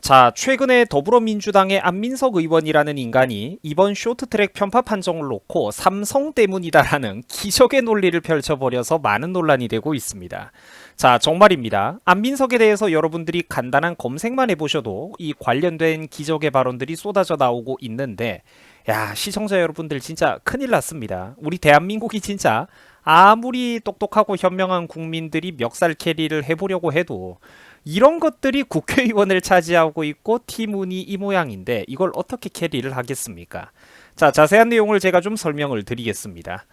자, 최근에 더불어민주당의 안민석 의원이라는 인간이 이번 쇼트트랙 편파 판정을 놓고 삼성 때문이다라는 기적의 논리를 펼쳐버려서 많은 논란이 되고 있습니다. 자, 정말입니다. 안민석에 대해서 여러분들이 간단한 검색만 해보셔도 이 관련된 기적의 발언들이 쏟아져 나오고 있는데, 야, 시청자 여러분들 진짜 큰일 났습니다. 우리 대한민국이 진짜 아무리 똑똑하고 현명한 국민들이 멱살 캐리를 해보려고 해도 이런 것들이 국회의원을 차지하고 있고 팀운이 이 모양인데 이걸 어떻게 캐리를 하겠습니까? 자, 자세한 내용을 제가 좀 설명을 드리겠습니다.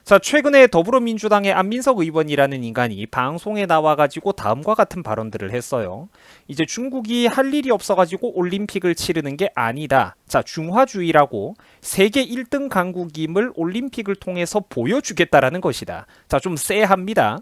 자, 최근에 더불어민주당의 안민석 의원이라는 인간이 방송에 나와가지고 다음과 같은 발언들을 했어요. 이제 중국이 할 일이 없어가지고 올림픽을 치르는 게 아니다. 자, 중화주의라고 세계 1등 강국임을 올림픽을 통해서 보여주겠다라는 것이다. 자, 좀 쎄합니다.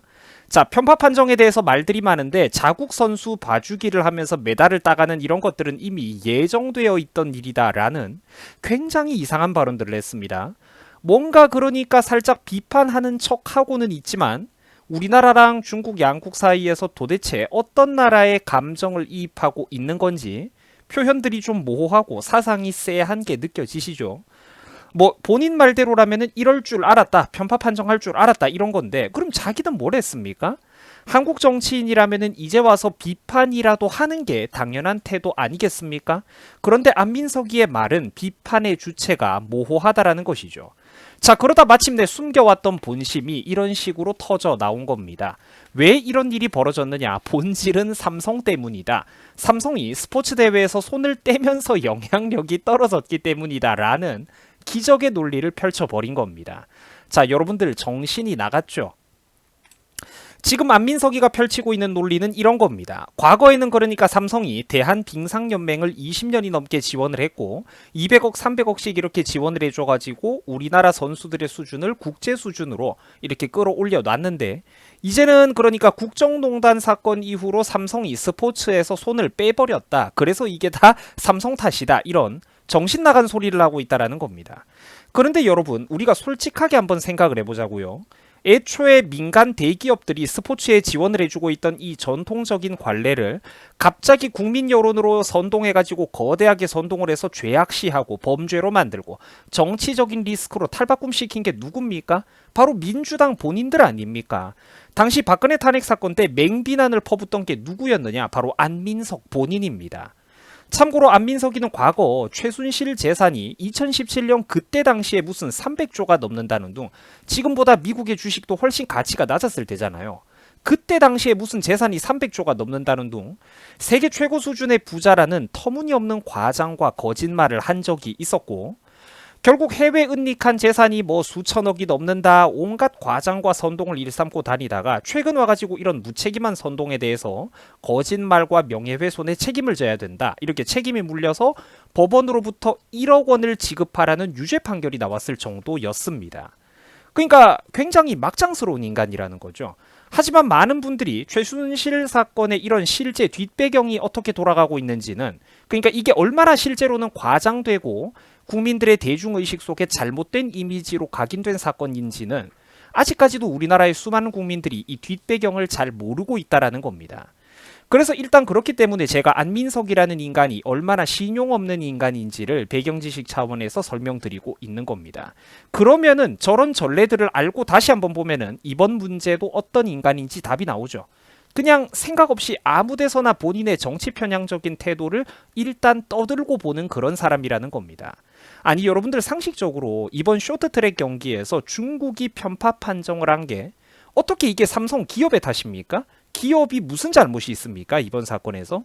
자, 편파 판정에 대해서 말들이 많은데 자국 선수 봐주기를 하면서 메달을 따가는 이런 것들은 이미 예정되어 있던 일이다라는 굉장히 이상한 발언들을 했습니다. 뭔가 그러니까 살짝 비판하는 척하고는 있지만 우리나라랑 중국 양국 사이에서 도대체 어떤 나라의 감정을 이입하고 있는 건지 표현들이 좀 모호하고 사상이 쎄한 게 느껴지시죠? 뭐 본인 말대로라면은 이럴 줄 알았다, 편파 판정할 줄 알았다 이런 건데 그럼 자기는 뭘 했습니까? 한국 정치인이라면은 이제 와서 비판이라도 하는 게 당연한 태도 아니겠습니까? 그런데 안민석이의 말은 비판의 주체가 모호하다라는 것이죠. 자, 그러다 마침내 숨겨왔던 본심이 이런 식으로 터져 나온 겁니다. 왜 이런 일이 벌어졌느냐? 본질은 삼성 때문이다. 삼성이 스포츠 대회에서 손을 떼면서 영향력이 떨어졌기 때문이다라는 기적의 논리를 펼쳐버린 겁니다. 자, 여러분들 정신이 나갔죠? 지금 안민석이가 펼치고 있는 논리는 이런 겁니다. 과거에는 그러니까 삼성이 대한빙상연맹을 20년이 넘게 지원을 했고 200억, 300억씩 이렇게 지원을 해줘가지고 우리나라 선수들의 수준을 국제 수준으로 이렇게 끌어올려 놨는데 이제는 그러니까 국정농단 사건 이후로 삼성이 스포츠에서 손을 빼버렸다. 그래서 이게 다 삼성 탓이다. 이런 정신 나간 소리를 하고 있다라는 겁니다. 그런데 여러분, 우리가 솔직하게 한번 생각을 해보자고요. 애초에 민간 대기업들이 스포츠에 지원을 해주고 있던 이 전통적인 관례를 갑자기 국민 여론으로 선동해가지고 거대하게 선동을 해서 죄악시하고 범죄로 만들고 정치적인 리스크로 탈바꿈시킨 게 누굽니까? 바로 민주당 본인들 아닙니까? 당시 박근혜 탄핵 사건 때 맹비난을 퍼붓던 게 누구였느냐? 바로 안민석 본인입니다. 참고로 안민석이는 과거 최순실 재산이 2017년 그때 당시에 무슨 300조가 넘는다는 둥 지금보다 미국의 주식도 훨씬 가치가 낮았을 때잖아요. 그때 당시에 무슨 재산이 300조가 넘는다는 둥 세계 최고 수준의 부자라는 터무니없는 과장과 거짓말을 한 적이 있었고 결국 해외 은닉한 재산이 뭐 수천억이 넘는다 온갖 과장과 선동을 일삼고 다니다가 최근 와가지고 이런 무책임한 선동에 대해서 거짓말과 명예훼손에 책임을 져야 된다 이렇게 책임이 물려서 법원으로부터 1억 원을 지급하라는 유죄 판결이 나왔을 정도였습니다. 그러니까 굉장히 막장스러운 인간이라는 거죠. 하지만 많은 분들이 최순실 사건의 이런 실제 뒷배경이 어떻게 돌아가고 있는지는 그러니까 이게 얼마나 실제로는 과장되고 국민들의 대중의식 속에 잘못된 이미지로 각인된 사건인지는 아직까지도 우리나라의 수많은 국민들이 이 뒷배경을 잘 모르고 있다라는 겁니다. 그래서 일단 그렇기 때문에 제가 안민석이라는 인간이 얼마나 신용 없는 인간인지를 배경지식 차원에서 설명드리고 있는 겁니다. 그러면은 저런 전례들을 알고 다시 한번 보면은 이번 문제도 어떤 인간인지 답이 나오죠. 그냥 생각 없이 아무 데서나 본인의 정치 편향적인 태도를 일단 떠들고 보는 그런 사람이라는 겁니다. 아니 여러분들 상식적으로 이번 쇼트트랙 경기에서 중국이 편파 판정을 한 게 어떻게 이게 삼성 기업의 탓입니까? 기업이 무슨 잘못이 있습니까? 이번 사건에서?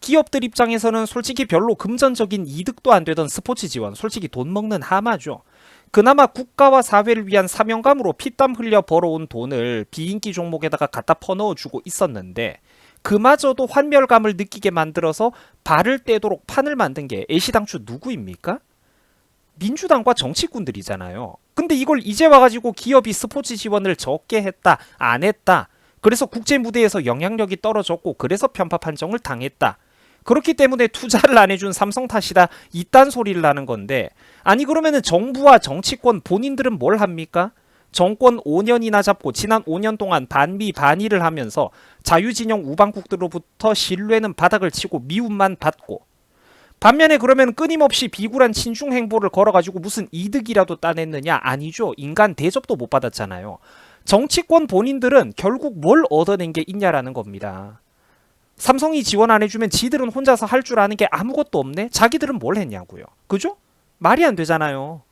기업들 입장에서는 솔직히 별로 금전적인 이득도 안 되던 스포츠 지원, 솔직히 돈 먹는 하마죠. 그나마 국가와 사회를 위한 사명감으로 피땀 흘려 벌어온 돈을 비인기 종목에다가 갖다 퍼넣어주고 있었는데 그마저도 환멸감을 느끼게 만들어서 발을 떼도록 판을 만든 게 애시당초 누구입니까? 민주당과 정치꾼들이잖아요. 근데 이걸 이제 와가지고 기업이 스포츠 지원을 적게 했다, 안 했다. 그래서 국제 무대에서 영향력이 떨어졌고 그래서 편파 판정을 당했다. 그렇기 때문에 투자를 안 해준 삼성 탓이다. 이딴 소리를 하는 건데 아니 그러면은 정부와 정치권 본인들은 뭘 합니까? 정권 5년이나 잡고 지난 5년 동안 반미 반의를 하면서 자유진영 우방국들로부터 신뢰는 바닥을 치고 미움만 받고, 반면에 그러면 끊임없이 비굴한 친중 행보를 걸어가지고 무슨 이득이라도 따냈느냐? 아니죠. 인간 대접도 못 받았잖아요. 정치권 본인들은 결국 뭘 얻어낸 게 있냐라는 겁니다. 삼성이 지원 안 해주면 지들은 혼자서 할 줄 아는 게 아무것도 없네? 자기들은 뭘 했냐고요. 그죠? 말이 안 되잖아요.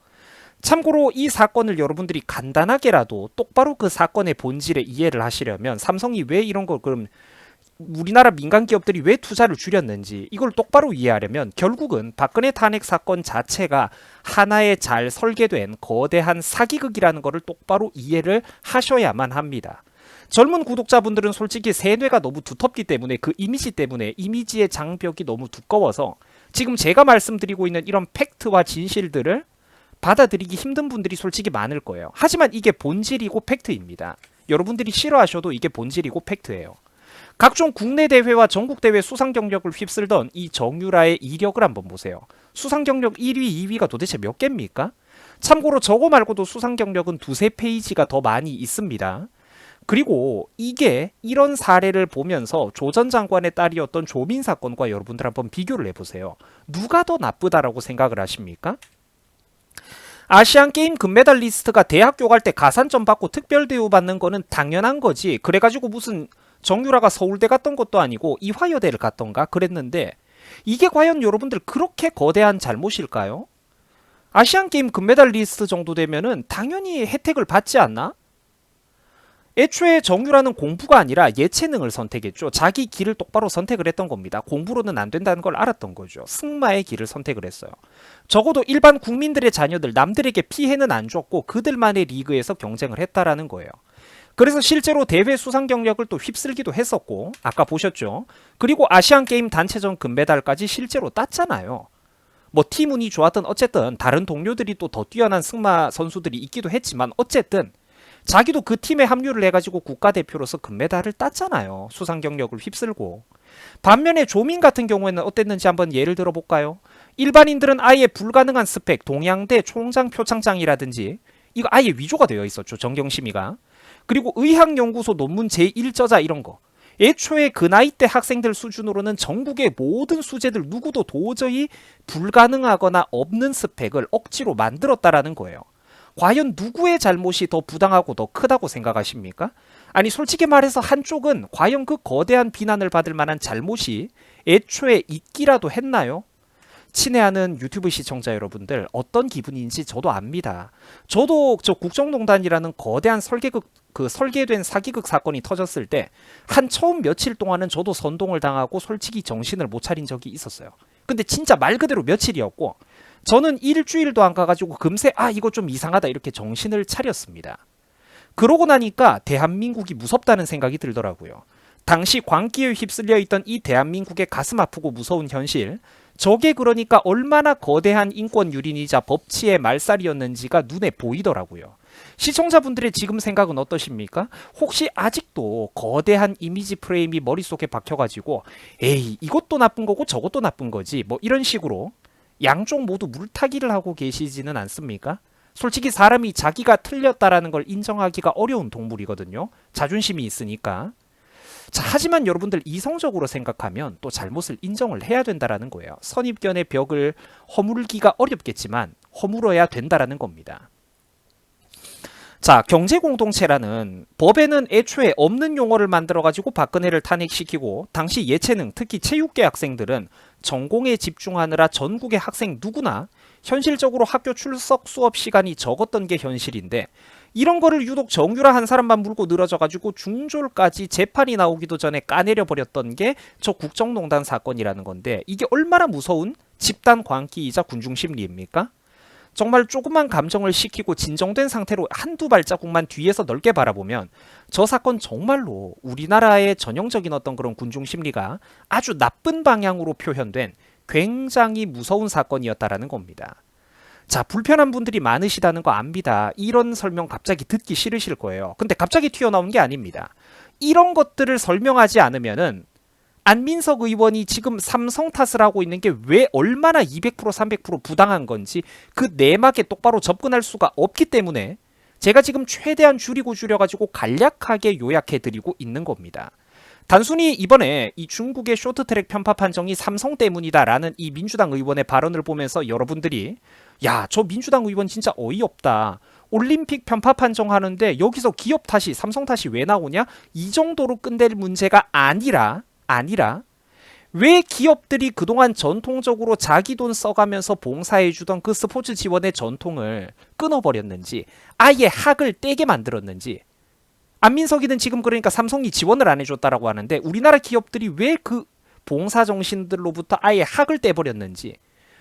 참고로 이 사건을 여러분들이 간단하게라도 똑바로 그 사건의 본질에 이해를 하시려면 삼성이 왜 이런 걸 그럼 우리나라 민간 기업들이 왜 투자를 줄였는지 이걸 똑바로 이해하려면 결국은 박근혜 탄핵 사건 자체가 하나의 잘 설계된 거대한 사기극이라는 것을 똑바로 이해를 하셔야만 합니다. 젊은 구독자분들은 솔직히 세뇌가 너무 두텁기 때문에 그 이미지 때문에 이미지의 장벽이 너무 두꺼워서 지금 제가 말씀드리고 있는 이런 팩트와 진실들을 받아들이기 힘든 분들이 솔직히 많을 거예요. 하지만 이게 본질이고 팩트입니다. 여러분들이 싫어하셔도 이게 본질이고 팩트예요. 각종 국내 대회와 전국 대회 수상 경력을 휩쓸던 이 정유라의 이력을 한번 보세요. 수상 경력 1위, 2위가 도대체 몇 개입니까? 참고로 저거 말고도 수상 경력은 두세 페이지가 더 많이 있습니다. 그리고 이게 이런 사례를 보면서 조 전 장관의 딸이었던 조민 사건과 여러분들 한번 비교를 해보세요. 누가 더 나쁘다라고 생각을 하십니까? 아시안게임 금메달리스트가 대학교 갈 때 가산점 받고 특별 대우 받는 거는 당연한 거지. 그래가지고 무슨 정유라가 서울대 갔던 것도 아니고 이화여대를 갔던가 그랬는데 이게 과연 여러분들 그렇게 거대한 잘못일까요? 아시안게임 금메달리스트 정도 되면은 당연히 혜택을 받지 않나? 애초에 정유라는 공부가 아니라 예체능을 선택했죠. 자기 길을 똑바로 선택을 했던 겁니다. 공부로는 안 된다는 걸 알았던 거죠. 승마의 길을 선택을 했어요. 적어도 일반 국민들의 자녀들, 남들에게 피해는 안 줬고 그들만의 리그에서 경쟁을 했다라는 거예요. 그래서 실제로 대회 수상 경력을 또 휩쓸기도 했었고 아까 보셨죠. 그리고 아시안게임 단체전 금메달까지 실제로 땄잖아요. 뭐 팀 운이 좋았든 어쨌든 다른 동료들이 또 더 뛰어난 승마 선수들이 있기도 했지만 어쨌든 자기도 그 팀에 합류를 해가지고 국가대표로서 금메달을 땄잖아요. 수상 경력을 휩쓸고. 반면에 조민 같은 경우에는 어땠는지 한번 예를 들어볼까요? 일반인들은 아예 불가능한 스펙, 동양대 총장 표창장이라든지 이거 아예 위조가 되어 있었죠. 정경심이가. 그리고 의학연구소 논문 제1저자 이런 거. 애초에 그 나이 때 학생들 수준으로는 전국의 모든 수재들 누구도 도저히 불가능하거나 없는 스펙을 억지로 만들었다라는 거예요. 과연 누구의 잘못이 더 부당하고 더 크다고 생각하십니까? 아니 솔직히 말해서 한쪽은 과연 그 거대한 비난을 받을 만한 잘못이 애초에 있기라도 했나요? 친애하는 유튜브 시청자 여러분들 어떤 기분인지 저도 압니다. 저도 저 국정농단이라는 거대한 설계된 사기극 사건이 터졌을 때 한 처음 며칠 동안은 저도 선동을 당하고 솔직히 정신을 못 차린 적이 있었어요. 근데 진짜 말 그대로 며칠이었고 저는 일주일도 안 가가지고 금세 이거 좀 이상하다 이렇게 정신을 차렸습니다. 그러고 나니까 대한민국이 무섭다는 생각이 들더라고요. 당시 광기에 휩쓸려 있던 이 대한민국의 가슴 아프고 무서운 현실, 저게 그러니까 얼마나 거대한 인권 유린이자 법치의 말살이었는지가 눈에 보이더라고요. 시청자분들의 지금 생각은 어떠십니까? 혹시 아직도 거대한 이미지 프레임이 머릿속에 박혀가지고 에이 이것도 나쁜 거고 저것도 나쁜 거지 뭐 이런 식으로 양쪽 모두 물타기를 하고 계시지는 않습니까? 솔직히 사람이 자기가 틀렸다라는 걸 인정하기가 어려운 동물이거든요. 자존심이 있으니까. 자, 하지만 여러분들 이성적으로 생각하면 또 잘못을 인정을 해야 된다라는 거예요. 선입견의 벽을 허물기가 어렵겠지만 허물어야 된다라는 겁니다. 자, 경제공동체라는 법에는 애초에 없는 용어를 만들어가지고 박근혜를 탄핵시키고 당시 예체능, 특히 체육계 학생들은 전공에 집중하느라 전국의 학생 누구나 현실적으로 학교 출석 수업 시간이 적었던 게 현실인데 이런 거를 유독 정유라 한 사람만 물고 늘어져가지고 중졸까지 재판이 나오기도 전에 까내려 버렸던 게 저 국정농단 사건이라는 건데 이게 얼마나 무서운 집단 광기이자 군중심리입니까? 정말 조그만 감정을 식히고 진정된 상태로 한두 발자국만 뒤에서 넓게 바라보면 저 사건 정말로 우리나라의 전형적인 어떤 그런 군중심리가 아주 나쁜 방향으로 표현된 굉장히 무서운 사건이었다라는 겁니다. 자, 불편한 분들이 많으시다는 거 압니다. 이런 설명 갑자기 듣기 싫으실 거예요. 근데 갑자기 튀어나온 게 아닙니다. 이런 것들을 설명하지 않으면은 안민석 의원이 지금 삼성 탓을 하고 있는 게 왜 얼마나 200% 300% 부당한 건지 그 내막에 똑바로 접근할 수가 없기 때문에 제가 지금 최대한 줄여가지고 간략하게 요약해드리고 있는 겁니다. 단순히 이번에 이 중국의 쇼트트랙 편파 판정이 삼성 때문이다라는 이 민주당 의원의 발언을 보면서 여러분들이 야, 저 민주당 의원 진짜 어이없다. 올림픽 편파 판정하는데 여기서 기업 탓이 삼성 탓이 왜 나오냐? 이 정도로 끝낼 문제가 아니라 왜 기업들이 그동안 전통적으로 자기 돈 써가면서 봉사해주던 그 스포츠 지원의 전통을 끊어버렸는지, 아예 학을 떼게 만들었는지. 안민석이는 지금 그러니까 삼성이 지원을 안 해줬다라고 하는데 우리나라 기업들이 왜 그 봉사 정신들로부터 아예 학을 떼버렸는지,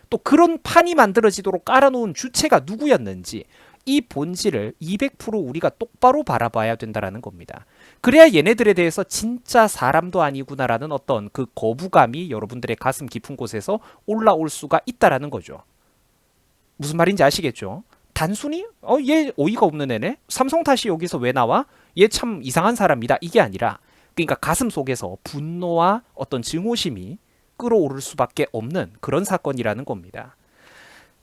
또 그런 판이 만들어지도록 깔아놓은 주체가 누구였는지, 이 본질을 200% 우리가 똑바로 바라봐야 된다라는 겁니다. 그래야 얘네들에 대해서 진짜 사람도 아니구나라는 어떤 그 거부감이 여러분들의 가슴 깊은 곳에서 올라올 수가 있다라는 거죠. 무슨 말인지 아시겠죠? 단순히 얘 어이가 없는 애네? 삼성 탓이 여기서 왜 나와? 얘 참 이상한 사람이다. 이게 아니라 그러니까 가슴 속에서 분노와 어떤 증오심이 끌어오를 수밖에 없는 그런 사건이라는 겁니다.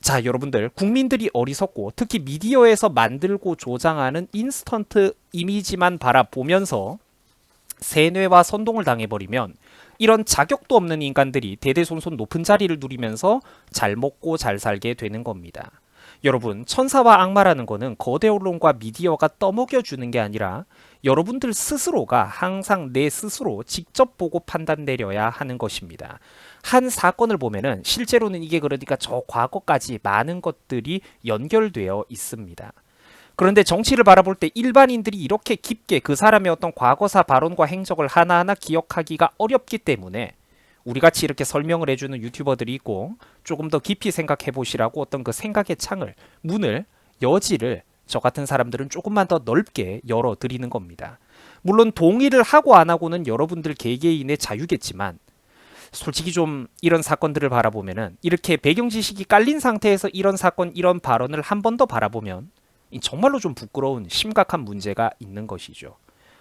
자, 여러분들, 국민들이 어리석고 특히 미디어에서 만들고 조장하는 인스턴트 이미지만 바라보면서 세뇌와 선동을 당해버리면 이런 자격도 없는 인간들이 대대손손 높은 자리를 누리면서 잘 먹고 잘 살게 되는 겁니다. 여러분, 천사와 악마라는 거는 거대 언론과 미디어가 떠먹여주는 게 아니라 여러분들 스스로가 항상 내 스스로 직접 보고 판단 내려야 하는 것입니다. 한 사건을 보면은 실제로는 이게 그러니까 저 과거까지 많은 것들이 연결되어 있습니다. 그런데 정치를 바라볼 때 일반인들이 이렇게 깊게 그 사람의 어떤 과거사 발언과 행적을 하나하나 기억하기가 어렵기 때문에 우리같이 이렇게 설명을 해주는 유튜버들이 있고 조금 더 깊이 생각해 보시라고 어떤 그 생각의 창을, 문을, 여지를 저 같은 사람들은 조금만 더 넓게 열어드리는 겁니다. 물론 동의를 하고 안 하고는 여러분들 개개인의 자유겠지만 솔직히 좀 이런 사건들을 바라보면은 이렇게 배경 지식이 깔린 상태에서 이런 사건, 이런 발언을 한 번 더 바라보면 정말로 좀 부끄러운 심각한 문제가 있는 것이죠.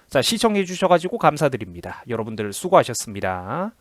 자, 시청해 주셔가지고 감사드립니다. 여러분들 수고하셨습니다.